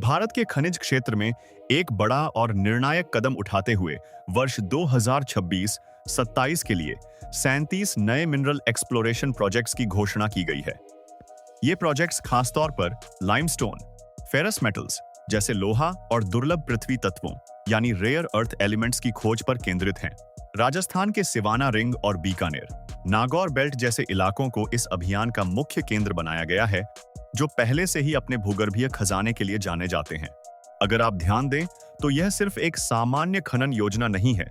भारत के खनिज क्षेत्र में एक बड़ा और निर्णायक कदम उठाते हुए वर्ष 2026-27 के लिए 37 नए मिनरल एक्सप्लोरेशन प्रोजेक्ट्स की घोषणा की गई है। ये प्रोजेक्ट्स खासतौर पर लाइमस्टोन, फेरस मेटल्स जैसे लोहा और दुर्लभ पृथ्वी तत्वों यानी रेयर अर्थ एलिमेंट्स की खोज पर केंद्रित हैं। राजस्थान के सिवाना रिंग और बीकानेर, नागौर बेल्ट जैसे इलाकों को इस अभियान का मुख्य केंद्र बनाया गया है, जो पहले से ही अपने भूगर्भीय खजाने के लिए जाने जाते हैं। अगर आप ध्यान दें तो यह सिर्फ एक सामान्य खनन योजना नहीं है,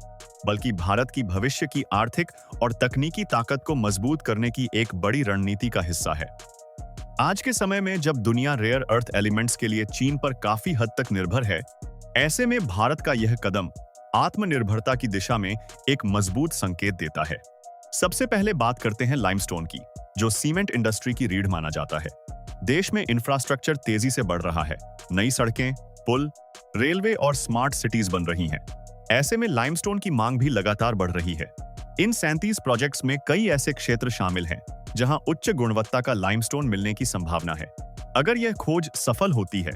बल्कि भारत की भविष्य की आर्थिक और तकनीकी ताकत को मजबूत करने की एक बड़ी रणनीति का हिस्सा है। आज के समय में जब दुनिया रेयर अर्थ एलिमेंट्स के लिए चीन पर काफी हद तक निर्भर है, ऐसे में भारत का यह कदम आत्मनिर्भरता की दिशा में एक मजबूत संकेत देता है। सबसे पहले बात करते हैं लाइमस्टोन की, जो सीमेंट इंडस्ट्री की रीढ़ माना जाता है। देश में इंफ्रास्ट्रक्चर तेजी से बढ़ रहा है, नई सड़कें, पुल, रेलवे और स्मार्ट सिटीज बन रही हैं। ऐसे में लाइमस्टोन की मांग भी लगातार बढ़ रही है। इन 37 प्रोजेक्ट्स में कई ऐसे क्षेत्र शामिल हैं जहां उच्च गुणवत्ता का लाइमस्टोन मिलने की संभावना है। अगर यह खोज सफल होती है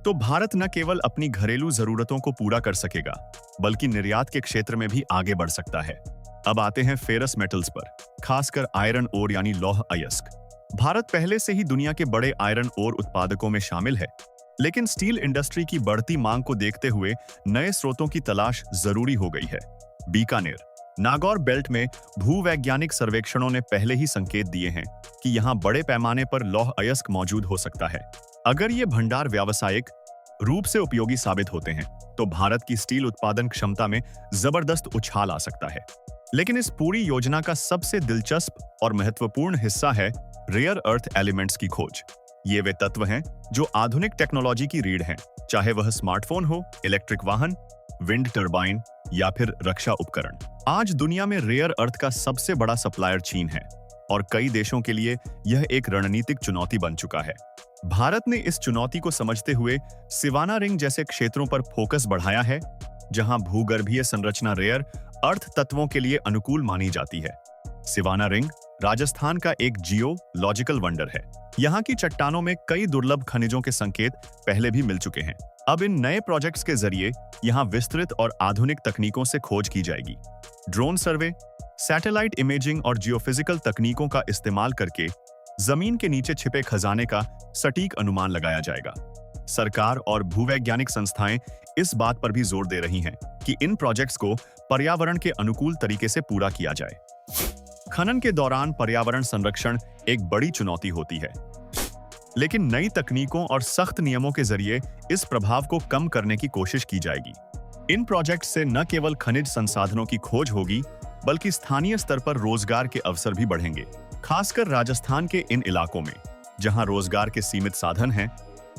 तो भारत न केवल अपनी घरेलू जरूरतों को पूरा कर सकेगा, बल्कि निर्यात के क्षेत्र में भी आगे बढ़ सकता है। अब आते हैं फेरस मेटल्स पर, खासकर आयरन ओर यानी लौह अयस्क। भारत पहले से ही दुनिया के बड़े आयरन ओर उत्पादकों में शामिल है, लेकिन स्टील इंडस्ट्री की बढ़ती मांग को देखते हुए नए स्रोतों की तलाश जरूरी हो गई है। बीकानेर, नागौर बेल्ट में भूवैज्ञानिक सर्वेक्षणों ने पहले ही संकेत दिए हैं कि यहां बड़े पैमाने पर लौह अयस्क मौजूद हो सकता है। अगर ये भंडार व्यावसायिक रूप से उपयोगी साबित होते हैं तो भारत की स्टील उत्पादन क्षमता में जबरदस्त उछाल आ सकता है। लेकिन इस पूरी योजना का सबसे दिलचस्प और महत्वपूर्ण हिस्सा है रेयर अर्थ एलिमेंट्स की खोज। ये वे तत्व हैं जो आधुनिक टेक्नोलॉजी की रीढ़ हैं, चाहे वह स्मार्टफोन हो, इलेक्ट्रिक वाहन, विंड टर्बाइन या फिर रक्षा उपकरण। आज दुनिया में रेयर अर्थ का सबसे बड़ा सप्लायर चीन है और कई देशों के लिए यह एक रणनीतिक चुनौती बन चुका है। भारत ने इस चुनौती को समझते हुए सिवाना रिंग जैसे क्षेत्रों पर फोकस बढ़ाया है, जहां भूगर्भीय संरचना रेयर अर्थ तत्वों के लिए अनुकूल मानी जाती है। सिवाना रिंग राजस्थान का एक जियोलॉजिकल वंडर है। यहाँ की चट्टानों में कई दुर्लभ खनिजों के संकेत पहले भी मिल चुके हैं। अब इन नए प्रोजेक्ट्स के जरिए यहाँ विस्तृत और आधुनिक तकनीकों से खोज की जाएगी। ड्रोन सर्वे, सैटेलाइट इमेजिंग और जियोफिजिकल तकनीकों का इस्तेमाल करके जमीन के नीचे छिपे खजाने का सटीक अनुमान लगाया जाएगा। सरकार और भूवैज्ञानिक संस्थाएं इस बात पर भी जोर दे रही हैं कि इन प्रोजेक्ट्स को पर्यावरण के अनुकूल तरीके से पूरा किया जाए। खनन के दौरान पर्यावरण संरक्षण एक बड़ी चुनौती होती है, लेकिन नई तकनीकों और सख्त नियमों के जरिए इस प्रभाव को कम करने की कोशिश की जाएगी। इन प्रोजेक्ट्स से न केवल खनिज संसाधनों की खोज होगी, बल्कि स्थानीय स्तर पर रोजगार के अवसर भी बढ़ेंगे। खासकर राजस्थान के इन इलाकों में जहां रोजगार के सीमित साधन हैं,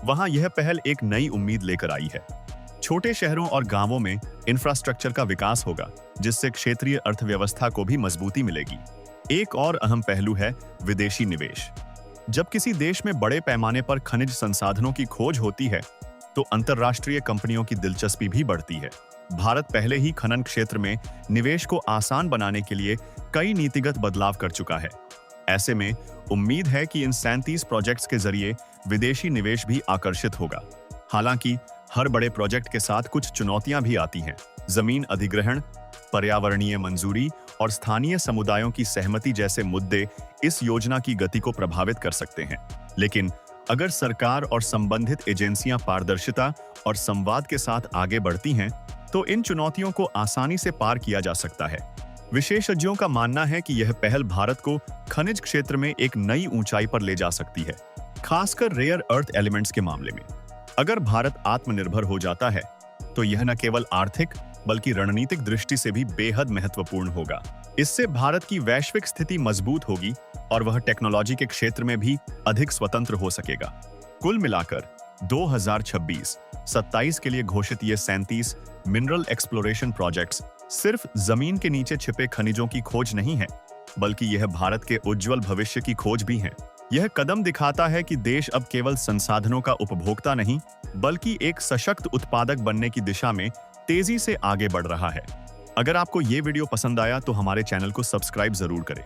वहां यह पहल एक नई उम्मीद लेकर आई है। छोटे शहरों और गांवों में इंफ्रास्ट्रक्चर का विकास होगा, जिससे क्षेत्रीय अर्थव्यवस्था को भी मजबूती मिलेगी। एक और अहम पहलू है विदेशी निवेश। जब किसी देश में बड़े पैमाने पर खनिज संसाधनों की खोज होती है, तो अंतर्राष्ट्रीय कंपनियों की दिलचस्पी भी बढ़ती है। भारत पहले ही खनन क्षेत्र में निवेश को आसान बनाने के लिए कई नीतिगत बदलाव कर चुका है। ऐसे में उम्मीद है कि इन 37 प्रोजेक्ट्स के जरिए विदेशी निवेश भी आकर्षित होगा। हालांकि हर बड़े प्रोजेक्ट के साथ कुछ चुनौतियां भी आती हैं। जमीन अधिग्रहण, पर्यावरणीय मंजूरी और स्थानीय समुदायों की सहमति जैसे मुद्दे इस योजना की गति को प्रभावित कर सकते हैं। लेकिन अगर सरकार और संबंधित एजेंसियां पारदर्शिता और संवाद के साथ आगे बढ़ती हैं, तो इन चुनौतियों को आसानी से पार किया जा सकता है। विशेषज्ञों का मानना है कि यह पहल भारत को खनिज क्षेत्र में एक नई ऊंचाई पर ले जा सकती है, खासकर रेयर अर्थ एलिमेंट्स के मामले में। अगर भारत आत्मनिर्भर हो जाता है, तो यह न केवल आर्थिक बल्कि रणनीतिक दृष्टि से भी बेहद महत्वपूर्ण होगा। इससे भारत की वैश्विक स्थिति मजबूत होगी और वह टेक्नोलॉजी के क्षेत्र में भी अधिक स्वतंत्र हो सकेगा। कुल मिलाकर 2026-27 के लिए घोषित ये 37 मिनरल एक्सप्लोरेशन प्रोजेक्ट्स सिर्फ जमीन के नीचे छिपे खनिजों की खोज नहीं है, बल्कि यह भारत के उज्जवल भविष्य की खोज भी है। यह कदम दिखाता है कि देश अब केवल संसाधनों का उपभोक्ता नहीं, बल्कि एक सशक्त उत्पादक बनने की दिशा में तेजी से आगे बढ़ रहा है। अगर आपको ये वीडियो पसंद आया तो हमारे चैनल को सब्सक्राइब जरूर करें।